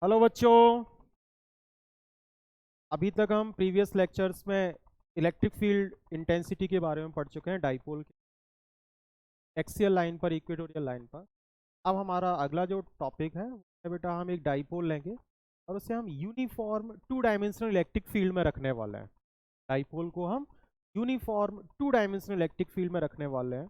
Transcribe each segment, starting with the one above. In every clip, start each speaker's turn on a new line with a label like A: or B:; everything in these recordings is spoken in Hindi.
A: हेलो बच्चों। अभी तक हम प्रीवियस लेक्चर्स में इलेक्ट्रिक फील्ड इंटेंसिटी के बारे में पढ़ चुके हैं, डाइपोल एक्सियल लाइन पर, इक्वेटोरियल लाइन पर। अब हमारा अगला जो टॉपिक है वो है बेटा, हम एक डाइपोल लेंगे और उसे हम uniform two dimensional electric field में रखने वाले हैं। डाइपोल को हम uniform two dimensional electric field में रखने वाले हैं।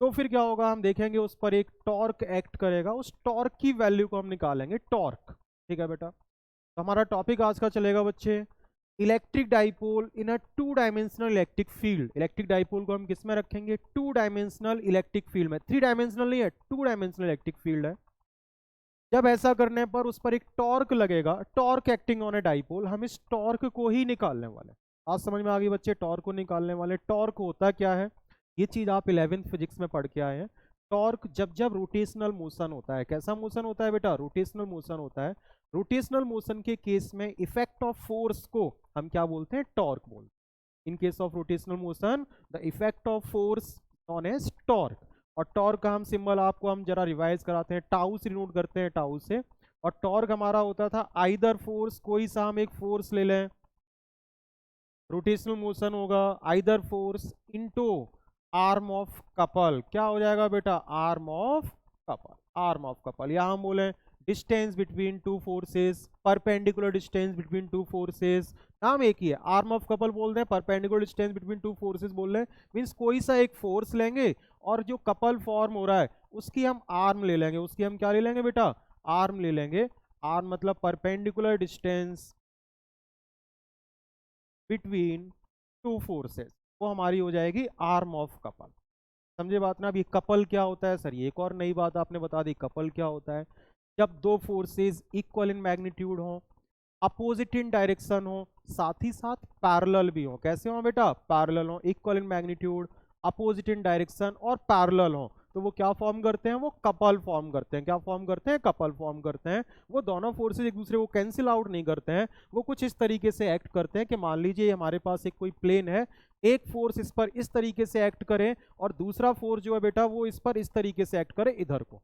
A: तो फिर क्या होगा, हम देखेंगे उस पर एक टॉर्क एक्ट करेगा, उस टॉर्क की वैल्यू को हम निकालेंगे, टॉर्क। ठीक है बेटा। तो हमारा टॉपिक आज का चलेगा बच्चे, इलेक्ट्रिक डाइपोल इन अ two dimensional electric field. Electric dipole को हम किस में रखेंगे? टू डायमेंशनल इलेक्ट्रिक फील्ड में। थ्री डायमेंशनल नहीं है, टू डायमेंशनल इलेक्ट्रिक फील्ड है। जब ऐसा करने पर उस पर एक टॉर्क लगेगा, torque acting on a dipole, हम इस टॉर्क को ही निकालने वाले। आज समझ में आ गई बच्चे, टॉर्क को निकालने वाले। टॉर्क होता क्या है, ये चीज आप 11th फिजिक्स में पढ़ के आए हैं। टॉर्क जब जब रोटेशनल मोशन होता है, कैसा मोशन होता है बेटा? रोटेशनल मोशन होता है। रोटेशनल मोशन के केस में इफेक्ट ऑफ फोर्स को हम क्या बोलते हैं? टॉर्क बोलते हैं। In case of rotational motion the effect of force known as torque. और टॉर्क का हम सिंबल आपको हम जरा रिवाइज कराते हैं, टाउ से डिनोट करते हैं, टाउ से। और टॉर्क हमारा होता था आइदर फोर्स, कोई सा हम एक फोर्स ले लें, रोटेशनल मोशन होगा either force into arm of couple. क्या हो जाएगा बेटा? Arm of couple. Arm of couple, या हम बोले distance between two forces, perpendicular distance between two forces. नाम एक ही है, आर्म ऑफ कपल बोल रहे हैं, perpendicular distance between two forces बोल रहे हैं। मीन्स कोई सा एक फोर्स लेंगे और जो कपल फॉर्म हो रहा है उसकी हम आर्म ले लेंगे। उसकी हम क्या ले लेंगे बेटा? आर्म ले लेंगे। आर्म मतलब perpendicular distance between two forces, वो हमारी हो जाएगी आर्म ऑफ कपल। समझे बात ना? अब ये कपल क्या होता है सर? ये एक और नई बात आपने बता दी। कपल क्या होता है? जब दो फोर्सेस इक्वल इन मैग्नीट्यूड हो, अपोजिट इन डायरेक्शन हो, साथ ही साथ पैरेलल भी हो। कैसे हो बेटा? पैरेलल हो, equal in magnitude, opposite in direction और पैरेलल हो, तो वो क्या फॉर्म करते हैं? वो कपल फॉर्म करते हैं। क्या फॉर्म करते हैं? कपल फॉर्म करते हैं। वो दोनों फोर्सेस एक दूसरे को कैंसिल आउट नहीं करते हैं, वो कुछ इस तरीके से एक्ट करते हैं कि मान लीजिए हमारे पास एक कोई प्लेन है, एक फोर्स इस पर इस तरीके से एक्ट करे और दूसरा फोर्स जो है बेटा वो इस पर इस तरीके से एक्ट करे, इधर को।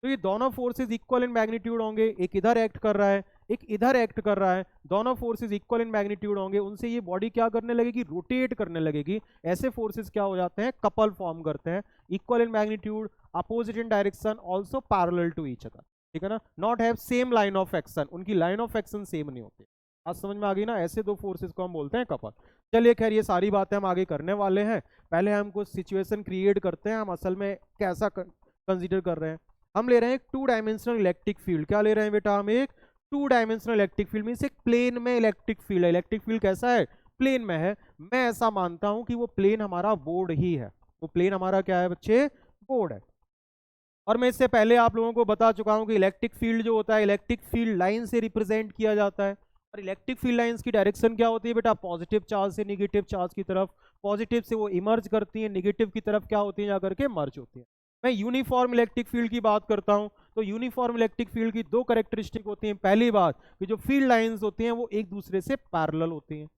A: तो ये दोनों फोर्सेस इक्वल इन मैग्नीट्यूड होंगे, एक इधर एक्ट कर रहा है, एक इधर एक्ट कर रहा है, दोनों फोर्सेस इक्वल इन मैग्नीट्यूड होंगे, उनसे ये बॉडी क्या करने लगेगी? रोटेट करने लगेगी। ऐसे फोर्सेस क्या हो जाते हैं? कपल फॉर्म करते हैं, equal in magnitude, opposite in direction, also parallel to each other. ठीक है ना? Not have same line of action, उनकी लाइन ऑफ एक्शन सेम नहीं होती। आज समझ में आ गई ना? ऐसे दो फोर्सेस को हम बोलते हैं कपल। चलिए खैर, ये सारी बातें हम आगे करने वाले हैं। पहले हम कुछ सिचुएशन क्रिएट करते हैं, हम असल में कैसा कंसिडर कर रहे हैं। हम ले रहे हैं एक टू डायमेंशनल इलेक्ट्रिक फील्ड। क्या ले रहे हैं बेटा? हम एक two dimensional electric field, means एक प्लेन में इलेक्ट्रिक फील्ड है। इलेक्ट्रिक फील्ड कैसा है? प्लेन में है। मैं ऐसा मानता हूं कि वो प्लेन हमारा बोर्ड ही है। वो प्लेन हमारा क्या है बच्चे? बोर्ड है। और मैं इससे पहले आप लोगों को बता चुका हूं कि इलेक्ट्रिक फील्ड जो होता है, इलेक्ट्रिक फील्ड लाइन से रिप्रेजेंट किया जाता है। और इलेक्ट्रिक फील्ड लाइंस की डायरेक्शन क्या होती है बेटा? पॉजिटिव चार्ज से निगेटिव चार्ज की तरफ। पॉजिटिव से वो इमर्ज करती है, निगेटिव की तरफ क्या होती है? जाकर के मर्ज होती है। मैं यूनिफॉर्म इलेक्ट्रिक फील्ड की बात करता हूं, तो यूनिफॉर्म इलेक्ट्रिक फील्ड की दो कैरेक्टरिस्टिक होती हैं। पहली बात कि जो फील्ड लाइंस होती हैं वो एक दूसरे से पैरेलल होती हैं।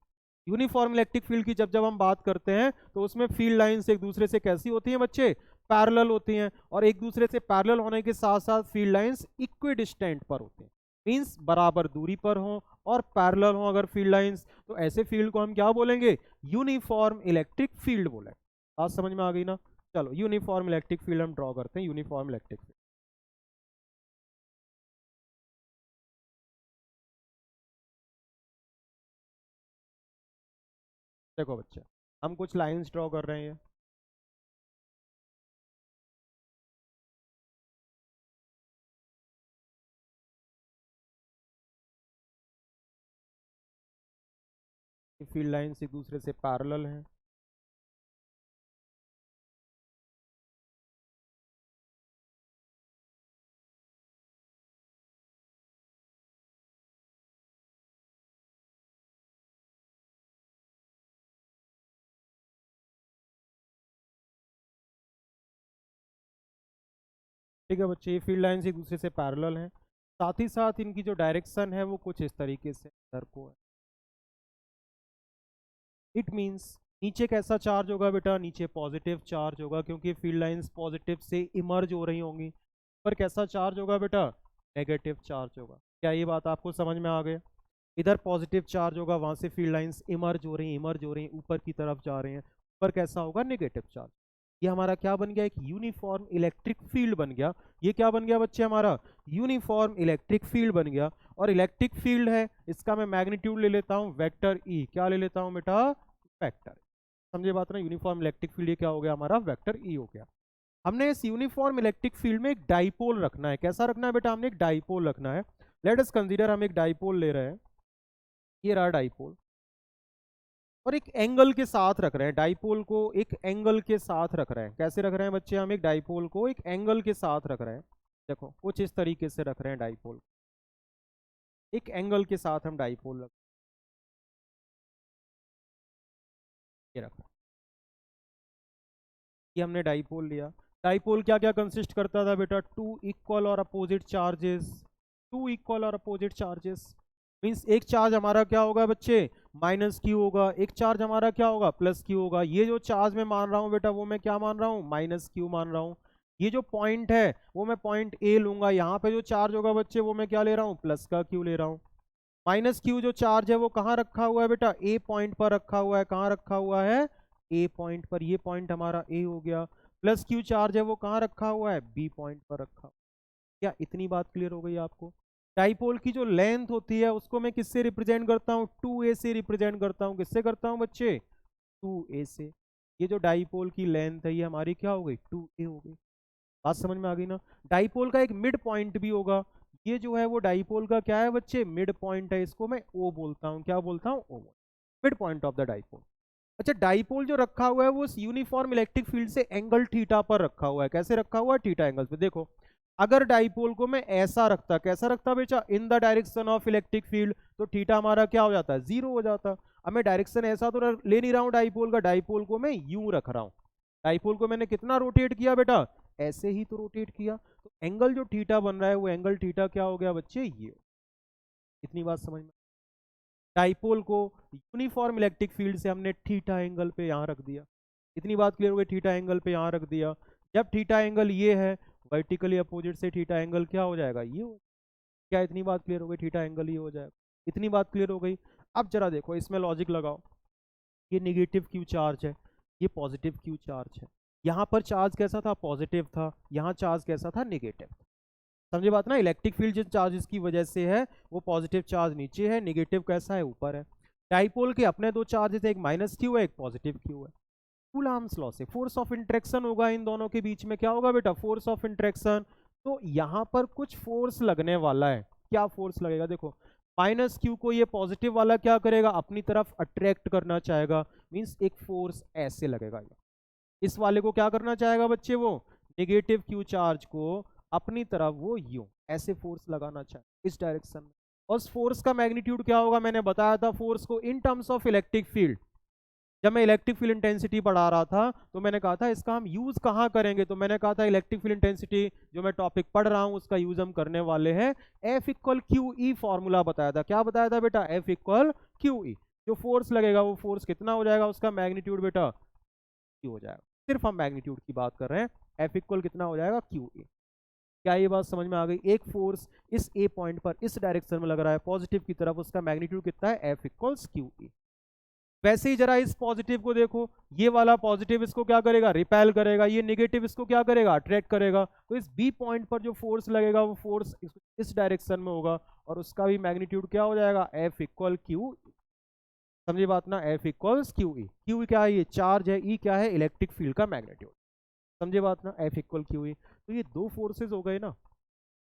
A: यूनिफॉर्म इलेक्ट्रिक फील्ड की जब जब हम बात करते हैं तो उसमें फील्ड लाइंस एक दूसरे से कैसी होती हैं बच्चे? पैरेलल होती हैं। और एक दूसरे से पैरेलल होने के साथ साथ फील्ड लाइंस इक्विडिस्टेंट पर होती हैं, मींस बराबर दूरी पर हो और पैरेलल हो अगर फील्ड लाइंस, तो ऐसे फील्ड को हम क्या बोलेंगे? यूनिफॉर्म इलेक्ट्रिक फील्ड बोलेंगे। बात समझ में आ गई ना? चलो यूनिफॉर्म इलेक्ट्रिक फील्ड हम ड्रॉ करते हैं। यूनिफॉर्म इलेक्ट्रिक फील्ड, देखो बच्चे, हम कुछ लाइंस ड्रॉ कर रहे हैं। ये फील्ड लाइंस एक दूसरे से पैरेलल हैं। ठीक है बच्चे, ये फील्ड लाइंस एक दूसरे से पैरेलल हैं। साथ ही साथ इनकी जो डायरेक्शन है वो कुछ इस तरीके से इधर को है। इट मींस नीचे कैसा चार्ज होगा बेटा? नीचे पॉजिटिव चार्ज होगा, क्योंकि फील्ड लाइंस पॉजिटिव से इमर्ज हो रही होंगी। पर कैसा चार्ज होगा बेटा? नेगेटिव चार्ज होगा। क्या ये बात आपको समझ में आ गया? इधर पॉजिटिव चार्ज होगा, वहां से फील्ड लाइंस इमर्ज हो रही हैं, इमर्ज हो रही हैं, ऊपर की तरफ जा रहे हैं। ऊपर कैसा होगा? Negative charge. ये हमारा क्या बन गया? एक यूनिफॉर्म इलेक्ट्रिक फील्ड बन गया। ये क्या बन गया बच्चे? हमारा यूनिफॉर्म इलेक्ट्रिक फील्ड बन गया। और इलेक्ट्रिक फील्ड है, इसका मैं मैग्नीट्यूड ले लेता हूं वेक्टर ई। क्या ले लेता हूं बेटा? वेक्टर। समझे बात ना? यूनिफॉर्म इलेक्ट्रिक फील्ड ये क्या हो गया हमारा? वेक्टर ई हो गया। हमने इस यूनिफॉर्म इलेक्ट्रिक फील्ड में एक डाइपोल रखना है। कैसा रखना है बेटा? हमने एक डाइपोल रखना है। लेट अस कंसीडर हम एक डाइपोल ले रहे हैं। ये रहा डाइपोल, और एक एंगल के साथ रख रहे हैं डाइपोल को। एक एंगल के साथ रख रहे हैं। कैसे रख रहे हैं बच्चे? हम एक डाइपोल को एक एंगल के साथ रख रहे हैं। देखो कुछ इस तरीके से रख रहे हैं डाइपोल, एक एंगल के साथ हम डाइपोल रख, ये रख, ये हमने डाइपोल लिया। डाइपोल क्या क्या कंसिस्ट करता था बेटा? टू इक्वल और अपोजिट चार्जेस। टू इक्वल और अपोजिट चार्जेस मीन्स एक चार्ज हमारा क्या होगा बच्चे? माइनस क्यू होगा। एक चार्ज हमारा क्या होगा? प्लस क्यू होगा। ये जो चार्ज मैं मान रहा हूँ बेटा, वो मैं क्या मान रहा हूँ? माइनस क्यू मान रहा हूँ। ये जो पॉइंट है वो मैं पॉइंट ए लूंगा। यहाँ पे जो चार्ज होगा बच्चे, वो मैं क्या ले रहा हूँ? प्लस का क्यू ले रहा हूँ। माइनस क्यू जो चार्ज है वो कहाँ रखा हुआ है बेटा? ए पॉइंट पर रखा हुआ है। कहाँ रखा हुआ है? ए पॉइंट पर। ये पॉइंट हमारा ए हो गया। प्लस क्यू चार्ज है वो कहाँ रखा हुआ है? बी पॉइंट पर रखा। क्या इतनी बात क्लियर हो गई आपको? डाइपोल की जो लेंथ होती है उसको मैं किससे रिप्रेजेंट करता हूँ? 2a से रिप्रेजेंट करता हूँ। किससे करता हूँ बच्चे? 2a से। ये जो डाइपोल की लेंथ है ये हमारी क्या हो गई? 2a हो गई। बात समझ में आ गई ना? डाइपोल का एक मिड पॉइंट भी होगा। ये जो है वो डाइपोल का क्या है बच्चे? मिड पॉइंट है। इसको मैं ओ बोलता हूँ। क्या बोलता हूँ? O, mid point of the dipole. अच्छा, डाइपोल जो रखा हुआ है वो यूनिफॉर्म इलेक्ट्रिक फील्ड से एंगल थीटा पर रखा हुआ है। कैसे रखा हुआ है? थीटा एंगल पे। देखो अगर डाइपोल को मैं ऐसा रखता, कैसा रखता बेटा? इन the direction of electric field, तो थीटा हमारा क्या हो जाता है? 0 हो जाता। अब मैं डायरेक्शन ऐसा तो ले नहीं रहा हूं डाइपोल का। डाइपोल को मैं यूं रख रहा हूं। डाइपोल को मैंने कितना रोटेट किया बेटा? ऐसे ही तो रोटेट किया। तो एंगल जो थीटा बन रहा है वो एंगल थीटा क्या हो गया बच्चे? ये। इतनी बात समझ में? डाइपोल को यूनिफॉर्म इलेक्ट्रिक फील्ड से हमने थीटा एंगल पे यहाँ रख दिया। इतनी बात क्लियर हो गई? थीटा एंगल पे यहाँ रख दिया। जब थीटा एंगल ये है, वर्टिकली अपोजिट से थीटा एंगल क्या हो जाएगा? ये हो। क्या इतनी बात क्लियर हो गई? थीटा एंगल ये हो जाएगा। इतनी बात क्लियर हो गई? अब जरा देखो इसमें लॉजिक लगाओ। ये निगेटिव क्यू चार्ज है, ये पॉजिटिव क्यू चार्ज है। यहाँ पर चार्ज कैसा था? पॉजिटिव था। यहाँ चार्ज कैसा था? नेगेटिव। समझे बात ना? इलेक्ट्रिक फील्ड जिस चार्जेस की वजह से है वो पॉजिटिव चार्ज नीचे है, नेगेटिव कैसा है? ऊपर है। डाइपोल के अपने दो चार्जेस है, एक माइनस क्यू है, एक पॉजिटिव क्यू है। कूलम्ब्स लॉ से फोर्स ऑफ इंटरेक्शन होगा इन दोनों के बीच में। क्या होगा बेटा? Force of interaction. तो यहाँ पर कुछ फोर्स लगने वाला है। क्या फोर्स लगेगा? देखो माइनस क्यू को ये पॉजिटिव वाला क्या करेगा? अपनी तरफ अट्रैक्ट करना चाहेगा। मींस एक फोर्स ऐसे लगेगा। इस वाले को क्या करना चाहेगा बच्चे? वो नेगेटिव क्यू चार्ज को अपनी तरफ वो यूं ऐसे फोर्स लगाना चाहे इस डायरेक्शन में। और उस फोर्स का मैग्नीट्यूड क्या होगा? मैंने बताया था फोर्स को in terms of electric field. जब मैं इलेक्ट्रिक फील्ड इंटेंसिटी पढ़ा रहा था तो मैंने कहा था इसका हम यूज कहाँ करेंगे? तो मैंने कहा था इलेक्ट्रिक फील्ड इंटेंसिटी जो मैं टॉपिक पढ़ रहा हूँ उसका यूज हम करने वाले हैं। F equal Q E formula बताया था। क्या बताया था बेटा? F equal Q E. जो फोर्स लगेगा वो फोर्स कितना हो जाएगा? उसका मैग्नीट्यूड बेटा क्यू हो जाएगा। सिर्फ हम मैग्नीट्यूड की बात कर रहे हैं। एफ इक्वल कितना हो जाएगा? Q A. क्या ये बात समझ में आ गई? एक फोर्स इस ए पॉइंट पर इस डायरेक्शन में लग रहा है पॉजिटिव की तरफ, उसका मैग्नीट्यूड कितना है? F equals Q A. वैसे ही जरा इस पॉजिटिव को देखो, ये वाला पॉजिटिव इसको क्या करेगा? रिपेल करेगा। ये नेगेटिव इसको क्या करेगा? अट्रैक्ट करेगा। तो इस बी पॉइंट पर जो फोर्स लगेगा वो फोर्स इस डायरेक्शन में होगा और उसका भी मैग्नीट्यूड क्या हो जाएगा? F equal Q. समझिए बात ना? F equals Q E. Q क्या है? ये चार्ज है। ई क्या है? इलेक्ट्रिक फील्ड का मैग्नीट्यूड। समझे बात ना? F equal Q E. तो ये दो फोर्सेस हो गए ना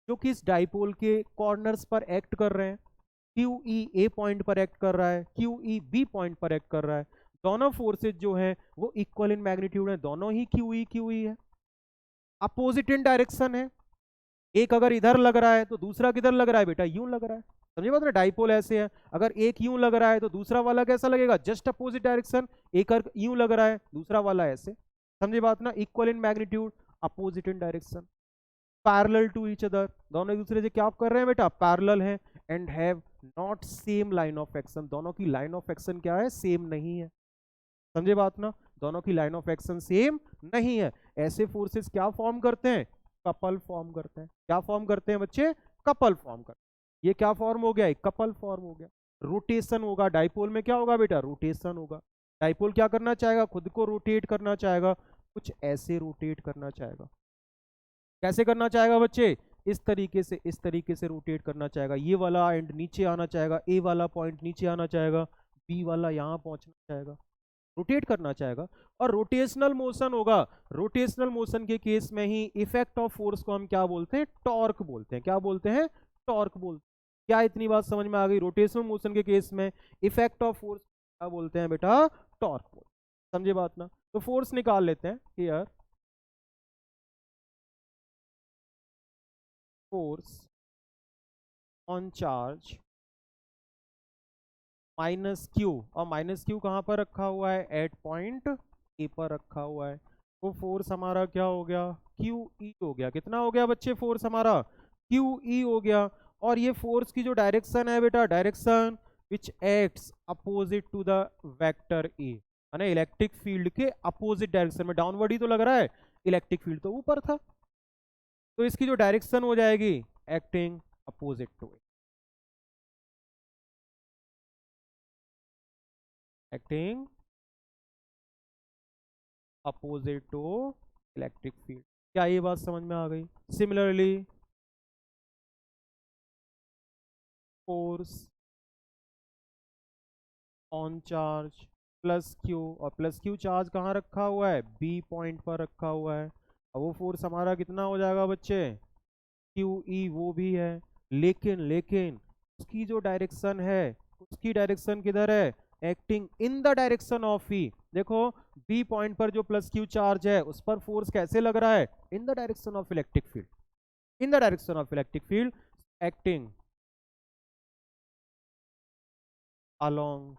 A: जो कि इस डाइपोल के कॉर्नर्स पर एक्ट कर रहे हैं। क्यू ई ए पॉइंट पर एक्ट कर रहा है, क्यू ई बी पॉइंट पर एक्ट कर रहा है। दोनों फोर्सेज जो हैं वो इक्वल इन मैग्नीट्यूड है। दोनों ही क्यू ई है। अपोजिट इन डायरेक्शन है। एक अगर इधर लग रहा है तो दूसरा किधर लग रहा है बेटा? यूं लग रहा है। समझे बात ना? डाइपोल ऐसे है, अगर एक यूं लग रहा है तो दूसरा वाला कैसा लगेगा? Just opposite direction. एक अगर यूं लग रहा है, दूसरा वाला ऐसे। समझे बात ना? Equal in magnitude, opposite in direction, parallel to each other. दोनों एक दूसरे से क्या कर रहे हैं बेटा? पैरेलल है। And have not same line of action. दोनों की लाइन ऑफ एक्शन क्या है? सेम नहीं है। समझे बात ना? दोनों की लाइन ऑफ एक्शन सेम नहीं है। ऐसे फोर्सेस क्या फॉर्म करते हैं? कपल फॉर्म करते हैं। क्या फॉर्म करते हैं बच्चे? कपल फॉर्म करते हैं। ये क्या फॉर्म हो गया, एक कपल फॉर्म हो गया। रोटेशन होगा डाइपोल में, क्या होगा बेटा, रोटेशन होगा। डाइपोल क्या करना चाहेगा, खुद को रोटेट करना चाहेगा, कुछ ऐसे रोटेट करना चाहेगा। कैसे करना चाहेगा बच्चे, इस तरीके से रोटेट करना चाहेगा। ये वाला एंड नीचे आना चाहेगा, ए वाला पॉइंट नीचे आना चाहेगा, बी वाला यहाँ पहुंचना चाहेगा, रोटेट करना चाहेगा। और रोटेशनल मोशन होगा। रोटेशनल मोशन के केस में ही इफेक्ट ऑफ फोर्स को हम क्या बोलते हैं, टॉर्क बोलते हैं। क्या बोलते हैं, टॉर्क बोलते हैं। क्या इतनी बात समझ में आ गई, रोटेशनल मोशन के केस में इफेक्ट ऑफ फोर्स क्या बोलते हैं बेटा, टॉर्क बोलते हैं। समझे बात ना। तो फोर्स निकाल लेते हैं here, force on charge minus Q, और माइनस क्यू कहाँ पर रखा हुआ है, एट पॉइंट ए पर रखा हुआ है। तो फोर्स हमारा क्या हो गया, क्यू ई हो गया। कितना हो गया बच्चे, फोर्स हमारा क्यू ई हो गया। और ये फोर्स की जो डायरेक्शन है बेटा, direction which acts opposite to the vector A, है ना, इलेक्ट्रिक फील्ड के अपोजिट डायरेक्शन में, डाउनवर्ड ही तो लग रहा है, इलेक्ट्रिक फील्ड तो ऊपर था, तो इसकी जो डायरेक्शन हो जाएगी acting opposite to it, acting opposite to electric field. क्या ये बात समझ में आ गई। Similarly force on charge plus q, और प्लस क्यू चार्ज कहाँ रखा हुआ है, बी पॉइंट पर रखा हुआ है। अब वो फोर्स हमारा कितना हो जाएगा बच्चे, क्यू ई वो भी है, लेकिन लेकिन उसकी जो डायरेक्शन है, उसकी डायरेक्शन किधर है, acting in the direction of E. देखो बी पॉइंट पर जो प्लस क्यू चार्ज है उस पर फोर्स कैसे लग रहा है, इन the direction of electric field, in the direction of electric field, acting along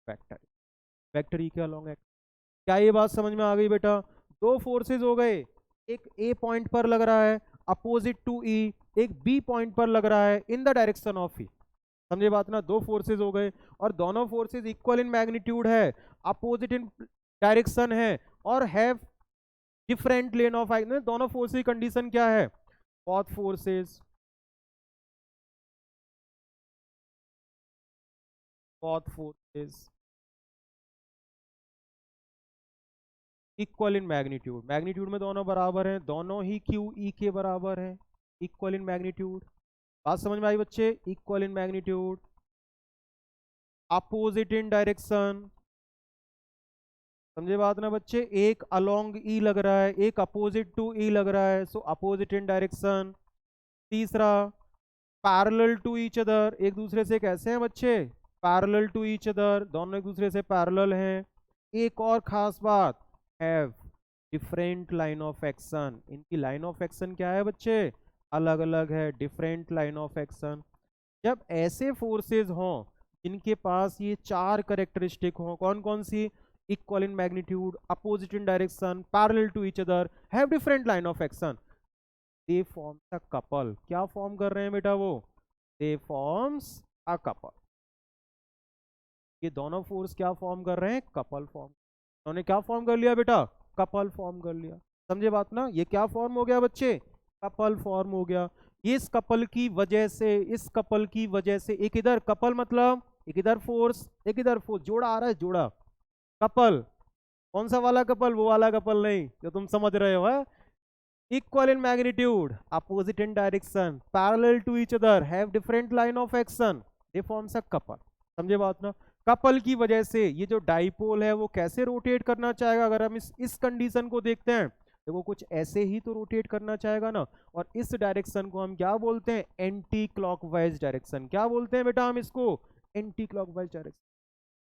A: vector, vector E के अलोंग। क्या ये बात समझ में आ गई बेटा। दो फोर्सेस हो गए, एक ए पॉइंट पर लग रहा है अपोजिट टू ई, एक बी पॉइंट पर लग रहा है इन द डायरेक्शन ऑफ ई। समझे बात ना, दो फोर्सेस हो गए और दोनों फोर्सेस इक्वल इन मैग्नीट्यूड है, अपोजिट इन डायरेक्शन है, और have different lane of action. दोनों फोर्सेस की कंडीशन क्या है, both forces, both forces equal in magnitude, magnitude में दोनों बराबर हैं, दोनों ही क्यू ई के बराबर हैं, इक्वल इन मैग्नीट्यूड। बात समझ में आई बच्चे, equal in magnitude, opposite in direction. समझे बात ना बच्चे, एक अलोंग ई लग रहा है, एक अपोजिट टू ई लग रहा है, सो अपोजिट इन डायरेक्शन। तीसरा पैरेलल टू ईच अदर, एक दूसरे से कैसे हैं बच्चे, पैरेलल टू ईच अदर, दोनों एक दूसरे से पैरेलल हैं। एक और खास बात, have different line of action, इनकी लाइन ऑफ एक्शन क्या है बच्चे, अलग अलग है, डिफरेंट लाइन ऑफ एक्शन। जब ऐसे फोर्सेस हों जिनके पास ये चार करेक्टरिस्टिक हों, कौन कौन सी, equal in magnitude, opposite in direction, parallel to each other, have different line of action, they forms a couple. क्या फॉर्म कर रहे हैं बेटा वो, दे फॉर्म्स अ कपल। ये दोनों फोर्स क्या फॉर्म कर रहे हैं, कपल फॉर्म। उन्होंने क्या फॉर्म कर लिया बेटा, कपल फॉर्म कर लिया। समझे बात ना, ये क्या फॉर्म हो गया बच्चे, कपल फॉर्म हो गया। इस कपल की वजह से, इस कपल की वजह से, एक इधर कपल मतलब एक इधर फोर्स, एक इधर फोर्स, जोड़ा आ रहा है, जोड़ा कपल। कौन सा वाला कपल, वो वाला कपल नहीं जो तुम समझ रहे हो, है equal in magnitude, opposite in direction, parallel to each other, have different line of action, they forms a couple. समझे बात ना। कपल की वजह से ये जो डाइपोल है वो कैसे रोटेट करना चाहेगा, अगर हम इस कंडीशन को देखते हैं तो वो कुछ ऐसे ही तो रोटेट करना चाहेगा ना। और इस डायरेक्शन को हम क्या बोलते हैं, एंटी क्लॉकवाइज डायरेक्शन। क्या बोलते हैं बेटा हम इसको, एंटी क्लॉकवाइज डायरेक्शन।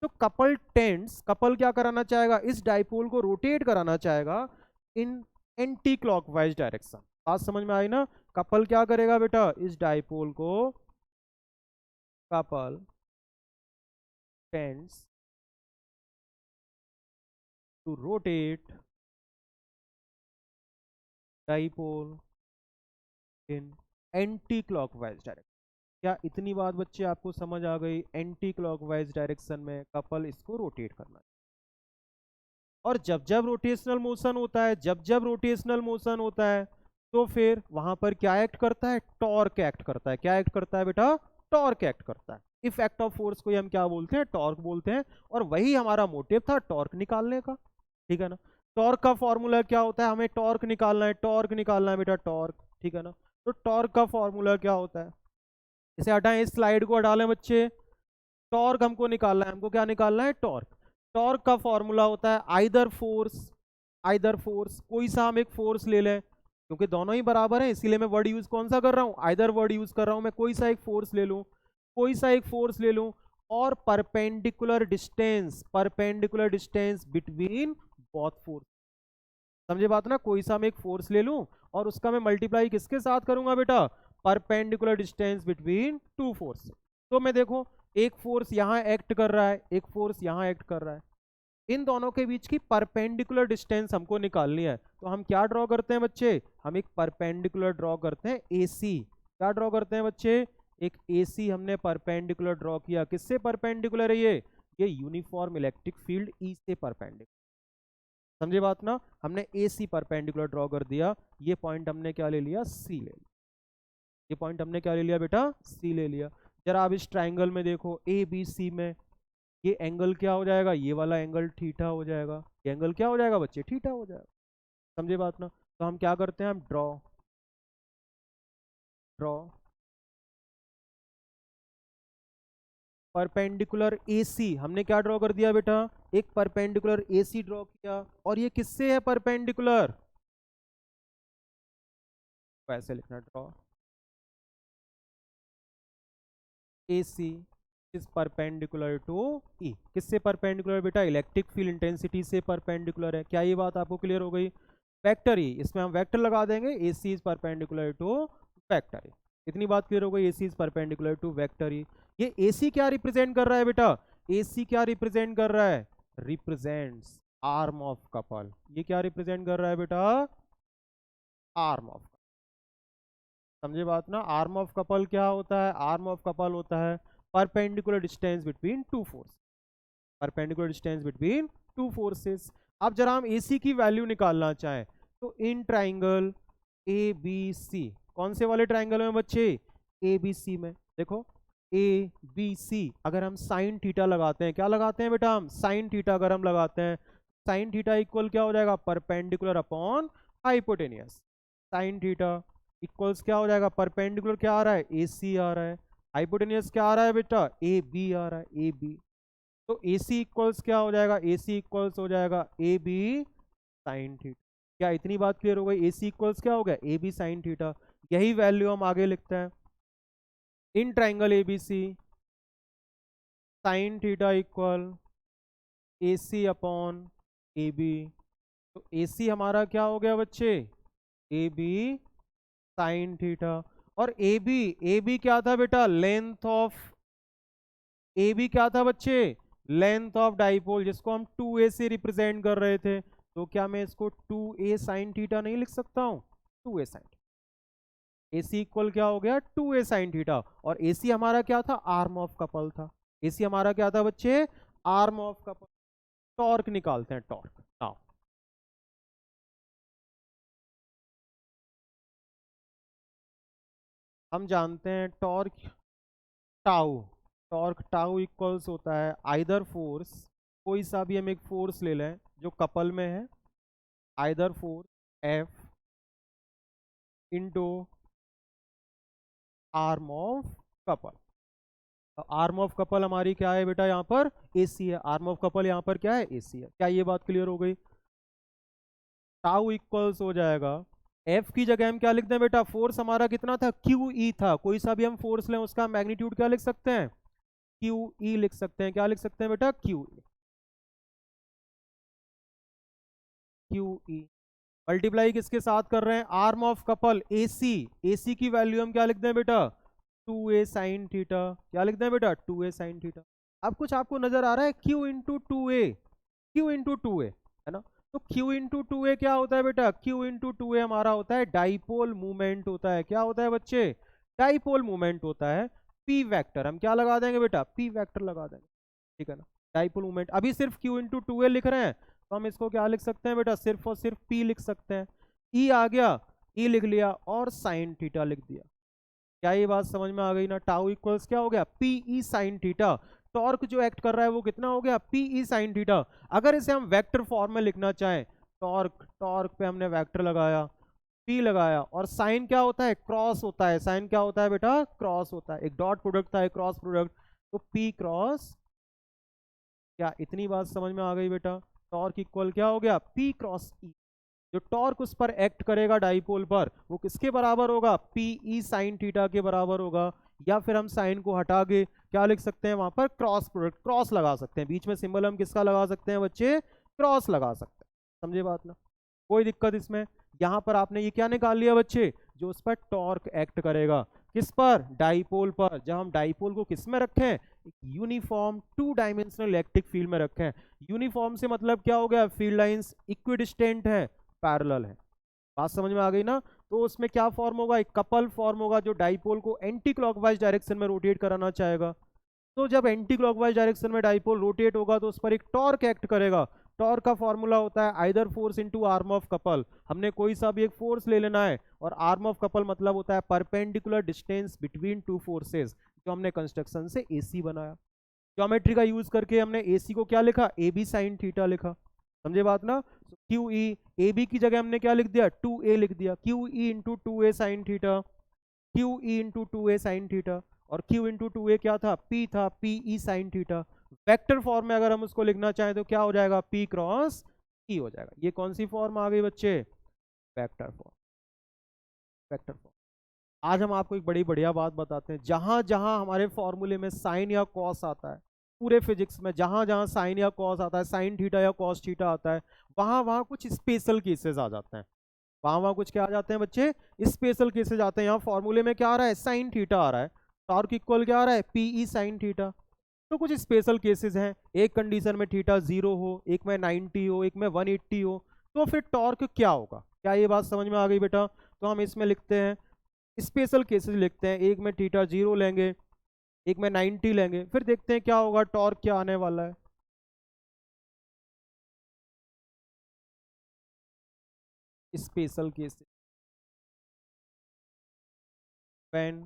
A: तो कपल टेंड्स, कपल क्या कराना चाहेगा, इस डाइपोल को रोटेट कराना चाहेगा इन एंटी क्लॉकवाइज डायरेक्शन। बात समझ में आई ना। कपल क्या करेगा बेटा, इस डाइपोल को, couple tends to rotate dipole in anti clockwise direction. क्या इतनी बात बच्चे आपको समझ आ गई, एंटी क्लॉकवाइज डायरेक्शन में कपल इसको रोटेट करना है। और जब जब रोटेशनल मोशन होता है, जब जब रोटेशनल मोशन होता है तो फिर वहां पर क्या एक्ट करता है, टॉर्क एक्ट करता है। क्या एक्ट करता है बेटा, टॉर्क एक्ट करता है। इफेक्ट ऑफ फोर्स को हम क्या बोलते हैं, टॉर्क बोलते हैं। और वही हमारा मोटिव था, टॉर्क निकालने का, ठीक है ना। टॉर्क का फॉर्मूला क्या होता है, हमें टॉर्क निकालना है, टॉर्क निकालना है बेटा, टॉर्क, ठीक है ना। तो टॉर्क का फॉर्मूला क्या होता है, इसे हटाएं, इस स्लाइड को हटा लें बच्चे। टॉर्क हमको निकालना है, हमको क्या निकालना है, टॉर्क। टॉर्क का फॉर्मूला होता है आइदर फोर्स, आइदर फोर्स, कोई सा हम एक फोर्स ले लें, क्योंकि दोनों ही बराबर हैं इसीलिए मैं वर्ड यूज कौन सा कर रहा हूं, आइदर वर्ड यूज कर रहा हूं। मैं कोई सा एक फोर्स ले लूं, कोई सा एक फोर्स ले लूं, और perpendicular distance, perpendicular distance between both force. समझे बात ना, कोई सा मैं एक फोर्स ले लूं और उसका मैं मल्टीप्लाई किसके साथ करूंगा बेटा, perpendicular distance between two force. तो मैं देखो, एक फोर्स यहां एक्ट कर रहा है, एक फोर्स यहां एक्ट कर रहा है, इन दोनों के बीच की परपेंडिकुलर डिस्टेंस हमको निकालनी है। तो हम क्या ड्रॉ करते हैं बच्चे, हम एक परपेंडिकुलर ड्रॉ करते हैं, एसी। क्या ड्रॉ करते हैं बच्चे, एक एसी हमने परपेंडिकुलर ड्रॉ किया। किससे परपेंडिकुलर है ये यूनिफॉर्म इलेक्ट्रिक फील्ड ई से परपेंडिकुलर। समझे बात ना, हमने एसी परपेंडिकुलर ड्रॉ कर दिया। ये पॉइंट हमने क्या ले लिया, सी ले लिया। ये पॉइंट हमने क्या ले लिया बेटा, सी ले लिया। जरा आप इस ट्राइंगल में देखो, ए बी सी में ये एंगल क्या हो जाएगा, ये वाला एंगल थीटा हो जाएगा। ये एंगल क्या हो जाएगा बच्चे, थीटा हो जाएगा। समझे बात ना। तो हम क्या करते हैं, हम ड्रॉ, ड्रॉ परपेंडिकुलर एसी। हमने क्या ड्रॉ कर दिया बेटा, एक परपेंडिकुलर एसी ड्रॉ किया। और ये किससे है परपेंडिकुलर, ऐसे लिखना, draw AC is perpendicular to E। किससे परपेंडिकुलर बेटा, इलेक्ट्रिक फील्ड इंटेंसिटी से परपेंडिकुलर है। क्या ये बात आपको क्लियर हो गई, वेक्टर E, इसमें हम वेक्टर लगा देंगे, AC is perpendicular to vector E। इतनी बात क्लियर हो गई, AC is perpendicular to vector E। ये AC क्या रिप्रेजेंट कर रहा है बेटा, AC क्या रिप्रेजेंट कर रहा है, रिप्रेजेंट्स आर्म ऑफ कपल। ये क्या रिप्रेजेंट कर रहा है बेटा, आर्म ऑफ। समझे बात ना, आर्म ऑफ कपल क्या होता है, आर्म ऑफ कपल होता है perpendicular distance between two force, perpendicular distance between two forces. अब जरा हम AC की वैल्यू निकालना चाहें, तो इन ट्राइंगल ABC, कौन से वाले ट्राइंगल में बच्चे, ABC में, देखो ABC, अगर हम साइन थीटा लगाते हैं, क्या लगाते हैं बेटा हम, साइन थीटा अगर हम लगाते हैं, साइन थीटा इक्वल क्या हो जाएगा, perpendicular upon hypotenuse. Sine theta equals क्या हो जाएगा, परपेंडिकुलर क्या आ रहा है, AC आ रहा है, हाइपोटेनियस क्या आ रहा है बेटा, AB आ रहा है, AB। तो AC इक्वल्स क्या हो जाएगा, AC इक्वल्स हो जाएगा AB साइन थीटा। क्या इतनी बात क्लियर हो गई, AC इक्वल्स क्या हो गया, AB साइन थीटा। यही वैल्यू हम आगे लिखते हैं, in triangle ABC sine theta equal AC upon AB। तो AC हमारा क्या हो गया बच्चे, AB साइन थीटा। और AB क्या था बेटा, लेंथ ऑफ, AB क्या था बच्चे, लेंथ ऑफ डाइपोल, जिसको हम 2A से रिप्रेजेंट कर रहे थे। तो क्या मैं इसको 2A साइन थीटा नहीं लिख सकता हूं, 2A साइन, AC इक्वल क्या हो गया, 2A साइन थीटा। और AC हमारा क्या था, आर्म ऑफ कपल था। AC हमारा क्या था बच्चे, आर्म ऑफ कपल। टॉर्क निकालते हैं, टॉर्क नाउ। हम जानते हैं torque tau, torque tau equals होता है आइदर फोर्स, कोई सा भी हम एक फोर्स ले लें जो कपल में है, either force F into arm of couple. Arm of couple हमारी क्या है बेटा, यहाँ पर AC है, आर्म ऑफ कपल यहाँ पर क्या है, AC है। क्या ये बात क्लियर हो गई, टाउ इक्वल्स हो जाएगा, F की जगह हम क्या लिखते हैं बेटा, फोर्स हमारा कितना था, QE था। कोई सा भी हम फोर्स लें उसका मैग्नीट्यूड क्या लिख सकते हैं, QE लिख सकते हैं। क्या लिख सकते हैं बेटा, QE मल्टीप्लाई किसके साथ कर रहे हैं, arm of couple AC। AC की वैल्यू हम क्या लिखते हैं बेटा, 2A साइन थीटा। क्या लिखते हैं बेटा, 2A साइन थीटा। अब कुछ आपको नजर आ रहा है, Q into 2A, Q into 2A, है ना। तो Q इंटू 2A क्या होता है बेटा, Q इंटू 2A हमारा होता है डाइपोल मूवमेंट होता है। क्या होता है बच्चे, डाइपोल मूवमेंट होता है। P वेक्टर हम क्या लगा देंगे बेटा, P वेक्टर लगा देंगे, ठीक है ना। डाइपोल मूवमेंट, अभी सिर्फ Q इंटू 2A लिख रहे हैं, तो हम इसको क्या लिख सकते हैं बेटा, सिर्फ और सिर्फ P लिख सकते हैं। E आ गया, ई लिख लिया और साइन थीटा लिख दिया। क्या ये बात समझ में आ गई ना? टाउ इक्वल्स क्या हो गया? P E sine theta. Torque जो एक्ट कर रहा है वो कितना हो गया? P E sine theta. अगर इसे हम वेक्टर फॉर्म में लिखना चाहें, टॉर्क, टॉर्क पे हमने वेक्टर लगाया, पी लगाया, और साइन क्या होता है? क्रॉस होता है। साइन क्या होता है बेटा? क्रॉस होता है। एक डॉट प्रोडक्ट था, एक क्रॉस प्रोडक्ट, तो पी क्रॉस। क्या इतनी बात समझ में आ गई बेटा? टॉर्क इक्वल क्या हो गया? पी क्रॉस ई। जो टॉर्क उस पर एक्ट करेगा डाइपोल पर, वो किसके बराबर होगा? पी ई साइन थीटा के बराबर होगा। या फिर हम साइन को हटा के क्या लिख सकते हैं? वहां पर क्रॉस प्रोडक्ट, क्रॉस लगा सकते हैं। बीच में सिंबल हम किसका लगा सकते हैं बच्चे? क्रॉस लगा सकते हैं। समझे बात ना? कोई दिक्कत इसमें? यहां पर आपने ये क्या निकाल लिया बच्चे? जो उस पर टॉर्क एक्ट करेगा, किस पर? डाइपोल पर। जब हम डाइपोल को किस में रखें? Uniform two dimensional electric field में रखें। यूनिफॉर्म से मतलब क्या हो गया? फील्ड लाइंस इक्विडिस्टेंट है, पैरेलल है। बात समझ में आ गई ना? तो उसमें क्या फॉर्म होगा? एक कपल फॉर्म होगा जो डाइपोल को एंटी क्लॉकवाइज डायरेक्शन में रोटेट कराना चाहेगा। तो जब एंटी क्लॉकवाइज डायरेक्शन में डाइपोल रोटेट होगा तो उस पर एक टॉर्क एक्ट करेगा। टॉर्क का फॉर्मूला होता है either force into arm of couple. हमने कोई सा भी एक फोर्स ले लेना है, और आर्म ऑफ कपल मतलब होता है perpendicular distance between two forces, जो हमने कंस्ट्रक्शन से एसी बनाया। ज्योमेट्री का यूज करके हमने एसी को क्या लिखा? ए बी साइन थीटा लिखा। समझे बात ना? क्यू ई, ए बी की जगह हमने क्या लिख दिया? 2a लिख दिया। Q E into 2a sine theta, Q E into 2a sine theta. और क्यू इंटू 2a क्या था? p था, P E sine theta. Vector form में अगर हम उसको लिखना चाहें तो क्या हो जाएगा? p क्रॉस e हो जाएगा। ये कौन सी फॉर्म आ गई बच्चे? Vector form. Vector form. आज हम आपको एक बड़ी बढ़िया बात बताते हैं। जहां जहां हमारे फॉर्मूले में साइन या कॉस आता है, पूरे फिजिक्स में जहां जहां साइन या कॉस आता है, साइन थीटा या कॉस थीटा आता है, वहां वहां कुछ स्पेशल केसेस आ जाते हैं। वहां वहां कुछ क्या आ जाते हैं बच्चे? स्पेशल केसेस आते हैं। यहाँ फॉर्मूले में क्या आ रहा है? साइन थीटा आ रहा है। टॉर्क इक्वल क्या आ रहा है? PE sine theta. तो कुछ स्पेशल केसेस हैं। एक कंडीशन में थीटा 0 हो, एक में 90 हो, एक में 180 हो, तो फिर टॉर्क क्या होगा? क्या ये बात समझ में आ गई बेटा? तो हम इसमें लिखते हैं, स्पेशल केसेस लिखते हैं। एक में थीटा 0 लेंगे, एक में 90 लेंगे, फिर देखते हैं क्या होगा, टॉर्क क्या आने वाला है। Special cases when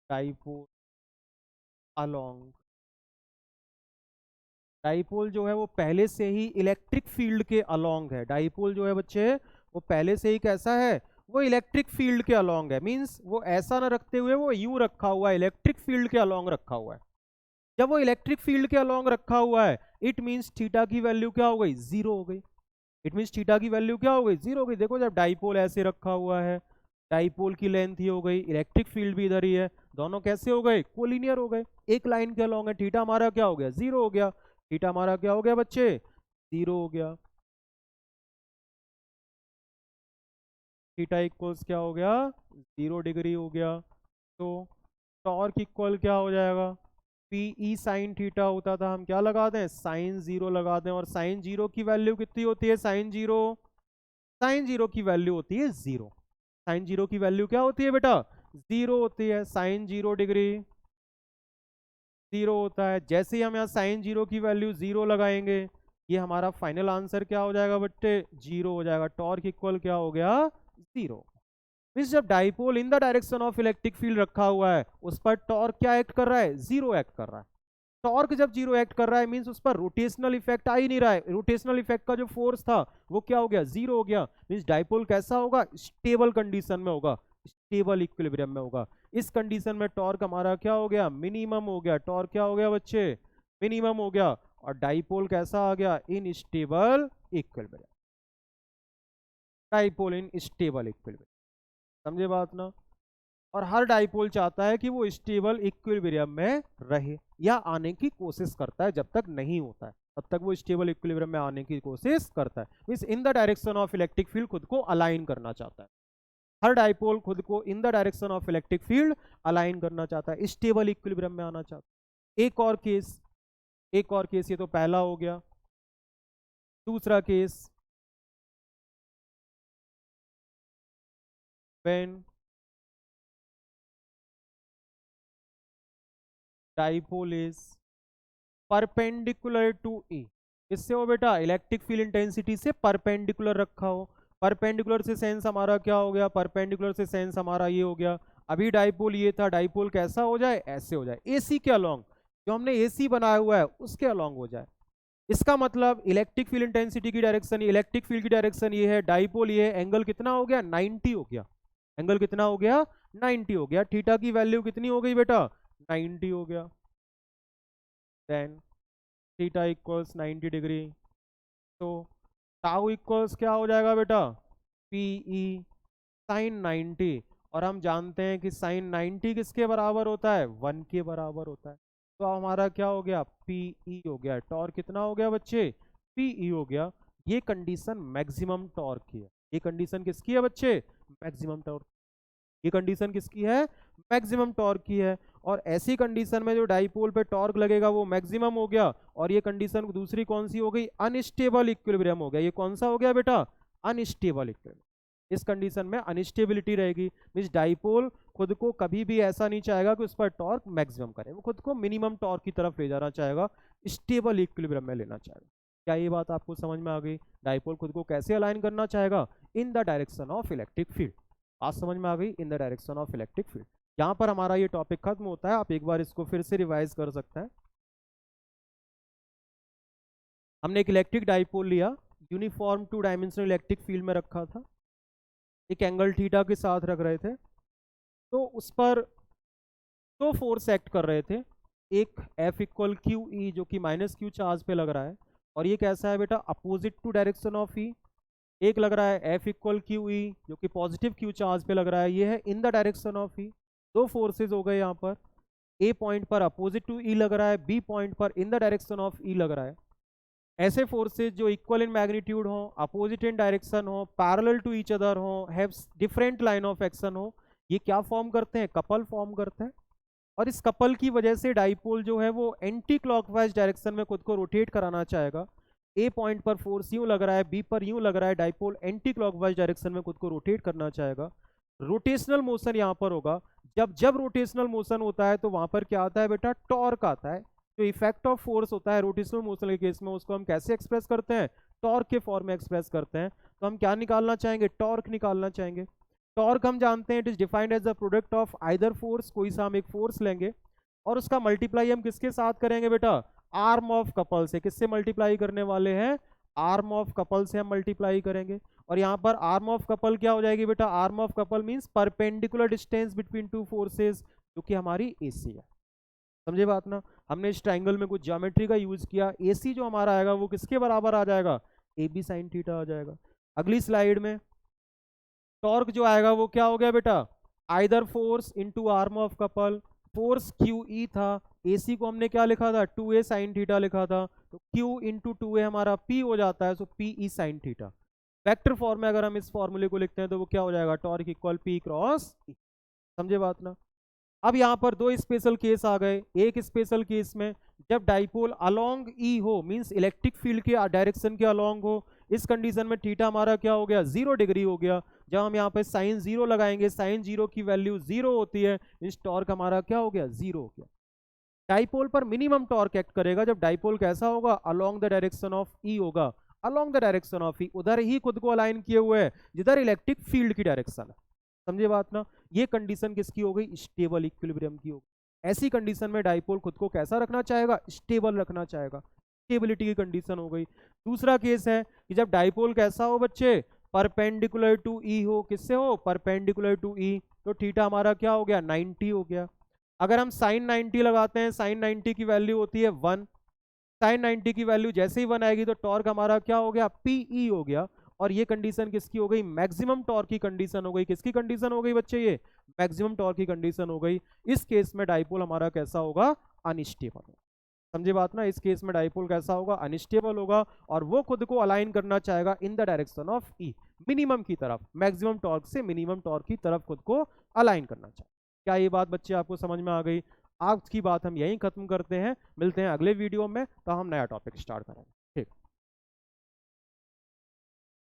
A: dipole along, dipole जो है वो पहले से ही इलेक्ट्रिक फील्ड के अलोंग है। डाइपोल जो है बच्चे, वो पहले से ही कैसा है? वो इलेक्ट्रिक फील्ड के अलोंग है। मींस वो ऐसा ना रखते हुए वो यूं रखा हुआ है, इलेक्ट्रिक फील्ड के अलोंग रखा हुआ है। जब वो इलेक्ट्रिक फील्ड के अलोंग रखा हुआ है, इट मींस थीटा की वैल्यू क्या हो गई? 0 हो गई। इट मींस थीटा की वैल्यू क्या हो गई? 0 हो गई। देखो जब डाइपोल ऐसे रखा हुआ है, डाइपोल की लेंथ ही हो गई, इलेक्ट्रिक फील्ड भी इधर ही है, दोनों कैसे हो गए? कोलिनियर हो गए, एक लाइन के अलोंग है। थीटा हमारा क्या हो गया? 0 हो गया। थीटा हमारा क्या हो गया बच्चे? 0 हो गया। थीटा इक्वल्स क्या हो गया? 0 डिग्री हो गया। तो टॉर्क इक्वल क्या हो जाएगा? पी ई साइन थीटा होता था, हम क्या लगा दें? साइन 0 लगा दें। और साइन 0 की वैल्यू कितनी होती है? साइन 0, साइन 0 की वैल्यू होती है 0। साइन 0 की वैल्यू क्या होती है बेटा? 0 होती है। साइन 0 डिग्री 0 होता है। जैसे ही हम यहाँ साइन 0 की वैल्यू 0 लगाएंगे, ये हमारा फाइनल आंसर क्या हो जाएगा बच्चे? 0 हो जाएगा। टॉर्क इक्वल क्या हो गया? 0। मीन्स जब dipole in the direction of electric field रखा हुआ है, उस पर टॉर्क क्या एक्ट कर रहा है? 0 एक्ट कर रहा है। टॉर्क जब 0 एक्ट कर रहा है, मींस उस पर रोटेशनल इफेक्ट आ ही नहीं रहा है। रोटेशनल इफेक्ट का जो फोर्स था वो क्या हो गया? 0 हो गया। मींस डाइपोल कैसा होगा? स्टेबल कंडीशन में होगा, स्टेबल इक्विलिब्रियम में होगा। इस कंडीशन में टॉर्क हमारा क्या हो गया? मिनिमम हो गया। टॉर्क क्या हो गया बच्चे? मिनिमम हो गया। और डाइपोल कैसा आ गया? In stable equilibrium. Dipole in stable equilibrium. समझे बात ना? और हर डाइपोल चाहता है कि वो स्टेबल इक्विलिब्रियम में रहे, या आने की कोशिश करता है। जब तक नहीं होता है तब तक वो स्टेबल इक्विलिब्रियम में आने की कोशिश करता है। Means in the direction of electric field खुद को अलाइन करना चाहता है। हर डाइपोल खुद को इन the direction of electric field align करना चाहता है, स्टेबल इक्विलिब्रियम में आना चाहता है। एक और केस, एक और केस, ये तो पहला हो गया। दूसरा case, when dipole is perpendicular to A. इससे हो बेटा, इलेक्ट्रिक फील्ड इंटेंसिटी से परपेंडिकुलर रखा हो। परपेंडिकुलर से सेंस हमारा क्या हो गया, परपेंडिकुलर से सेंस हमारा ये हो गया। अभी डाइपोल ये था, डाइपोल कैसा हो जाए, ऐसे हो जाए, एसी के अलोंग, जो हमने एसी बनाया हुआ है उसके अलोंग हो जाए। इसका मतलब इलेक्ट्रिक फील्ड इंटेंसिटी की डायरेक्शन, इलेक्ट्रिक फील्ड की डायरेक्शन ये है, डाइपोल ये है, एंगल कितना हो गया, 90 हो गया। एंगल कितना हो गया, 90 हो गया। थीटा की वैल्यू कितनी हो गई बेटा, 90 हो गया। देन थीटा इक्वल्स 90 डिग्री, तो टाउ इक्वल्स क्या हो जाएगा बेटा, पीई साइन 90। और हम जानते हैं कि साइन 90 किसके बराबर होता है, 1 के बराबर होता है। तो हमारा क्या हो गया, पीई हो गया। टॉर्क कितना हो गया बच्चे, पीई हो गया। ये कंडीशन मैक्सिमम टॉर्क की है। ये कंडीशन किसकी है बच्चे, मैक्सिमम टॉर्क। ये कंडीशन किसकी है, मैक्सिमम टॉर्क की है। और ऐसी कंडीशन में जो डाइपोल पे टॉर्क लगेगा वो मैक्सिमम हो गया। और ये कंडीशन दूसरी कौन सी हो गई, अनस्टेबल इक्विलिब्रियम हो गया। ये कौन सा हो गया बेटा, अनस्टेबल इक्विलिब्रियम। इस कंडीशन में अनस्टेबिलिटी रहेगी, मींस डाइपोल खुद को कभी भी ऐसा नहीं चाहेगा कि उस पर टॉर्क मैक्सिमम करे, वो खुद को मिनिमम टॉर्क की तरफ ले जाना चाहेगा, स्टेबल इक्विलिब्रियम में लेना चाहेगा। क्या ये बात आपको समझ में आ गई, डाइपोल खुद को कैसे अलाइन करना चाहेगा, इन the direction of electric field. आज समझ में आ गई, इन the direction of electric field. यहाँ पर हमारा ये टॉपिक खत्म होता है। आप एक बार इसको फिर से रिवाइज कर सकते हैं। हमने एक इलेक्ट्रिक डाइपोल लिया, यूनिफॉर्म 2 डायमेंशनल इलेक्ट्रिक फील्ड में रखा था, एक एंगल थीटा के साथ रख रहे थे। तो उस पर दो फोर्स एक्ट कर रहे थे, एक F इक्वल क्यू ई जो कि माइनस क्यू चार्ज पे लग रहा है, और ये कैसा है बेटा, अपोजिट टू डायरेक्शन ऑफ ई। एक लग रहा है F इक्वल क्यू ई जो कि पॉजिटिव क्यू चार्ज पे लग रहा है, ये है इन द डायरेक्शन ऑफ ई। दो फोर्सेज हो गए यहाँ पर, ए पॉइंट पर अपोजिट टू ई लग रहा है, बी पॉइंट पर इन द डायरेक्शन ऑफ ई लग रहा है। ऐसे फोर्सेज जो इक्वल इन मैग्नीट्यूड हो, अपोजिट इन डायरेक्शन हो, पैरेलल टू ईच अदर हो, have different line of action हो, ये क्या फॉर्म करते हैं, कपल फॉर्म करते हैं। और इस कपल की वजह से डाइपोल जो है वो एंटी क्लॉकवाइज डायरेक्शन में खुद को रोटेट कराना चाहेगा। ए पॉइंट पर फोर्स यूं लग रहा है, बी पर यूं लग रहा है, डाइपोल एंटी क्लॉकवाइज डायरेक्शन में खुद को रोटेट करना चाहेगा। रोटेशनल मोशन यहाँ पर होगा। जब जब रोटेशनल मोशन होता है तो वहां पर क्या आता है बेटा, टॉर्क आता है। जो इफेक्ट ऑफ फोर्स होता है रोटेशनल मोशन के केस में, उसको हम कैसे एक्सप्रेस करते हैं, टॉर्क के फॉर्म में एक्सप्रेस करते हैं। तो हम क्या निकालना चाहेंगे, टॉर्क निकालना चाहेंगे। टॉर्क हम जानते हैं it is defined as the product of either force, कोई सा हम एक फोर्स लेंगे और उसका मल्टीप्लाई हम किसके साथ करेंगे बेटा, आर्म ऑफ कपल से। किससे मल्टीप्लाई करने वाले हैं, आर्म ऑफ कपल से हम मल्टीप्लाई करेंगे। और यहाँ पर आर्म ऑफ कपल क्या हो जाएगी बेटा, arm of couple means perpendicular distance between two forces, जो कि हमारी एसी है। समझे बात ना, हमने इस ट्राइंगल में कुछ ज्योमेट्री का यूज किया, एसी जो हमारा आएगा वो किसके बराबर आ जाएगा, ए बी साइन थीटा आ जाएगा। अगली स्लाइड में टॉर्क जो आएगा वो क्या हो गया बेटा, either force into arm of couple. Force Q E था, एसी को हमने क्या लिखा था, 2a साइन थीटा लिखा था, तो q इंटू 2a हमारा p हो जाता है, सो p ई साइन थीटा। वेक्टर फॉर्म में अगर हम इस फॉर्मूले को लिखते हैं तो वो क्या हो जाएगा, torque equal p cross e। समझे बात ना। अब यहाँ पर दो स्पेशल केस आ गए। एक स्पेशल केस में जब डाइपोल अलोंग ई हो, मींस इलेक्ट्रिक फील्ड के डायरेक्शन के अलोंग हो, इस कंडीशन में थीटा हमारा क्या हो गया, 0 डिग्री हो गया। जब हम यहाँ पे साइन 0 लगाएंगे, साइन 0 की वैल्यू 0 होती है, इस टॉर्क हमारा क्या हो गया, 0 हो गया। डाइपोल पर मिनिमम टॉर्क एक्ट करेगा जब डाइपोल कैसा होगा, अलोंग द डायरेक्शन ऑफ ई होगा। अलोंग द डायरेक्शन ऑफ ई, उधर ही खुद को अलाइन किए हुए है जिधर इलेक्ट्रिक फील्ड की डायरेक्शन है। समझे बात ना। ये कंडीशन किसकी हो गई, स्टेबल इक्विलिब्रियम की होगी। ऐसी कंडीशन में डाइपोल खुद को कैसा रखना चाहेगा, स्टेबल रखना चाहेगा, स्टेबिलिटी की कंडीशन हो गई। दूसरा केस है कि जब डाइपोल कैसा हो बच्चे, परपेंडिकुलर टू ई हो। किससे हो, परपेंडिकुलर टू ई, तो थीटा हमारा क्या हो गया, 90 हो गया। अगर हम साइन 90 लगाते हैं, साइन 90 की वैल्यू होती है 1, साइन 90 की वैल्यू जैसे ही 1 आएगी तो टॉर्क हमारा क्या हो गया, पीई हो गया। और ये कंडीशन किसकी हो गई, मैक्सिमम टॉर्क की कंडीशन हो गई। किसकी कंडीशन हो गई बच्चे, ये मैक्सिमम टॉर्क की कंडीशन हो गई। इस केस में डाइपोल हमारा कैसा होगा, अनस्टेबल। समझे बात ना। इस केस में डाइपोल कैसा होगा, अनस्टेबल होगा, और वो खुद को अलाइन करना चाहेगा इन the direction of E, minimum की तरफ, मैक्सिमम टॉर्क से मिनिमम टॉर्क की तरफ खुद को अलाइन करना चाहेगा। क्या ये बात बच्चे आपको समझ में आ गई। आज की बात हम यहीं खत्म करते हैं, मिलते हैं अगले वीडियो में, तो हम नया टॉपिक स्टार्ट करेंगे।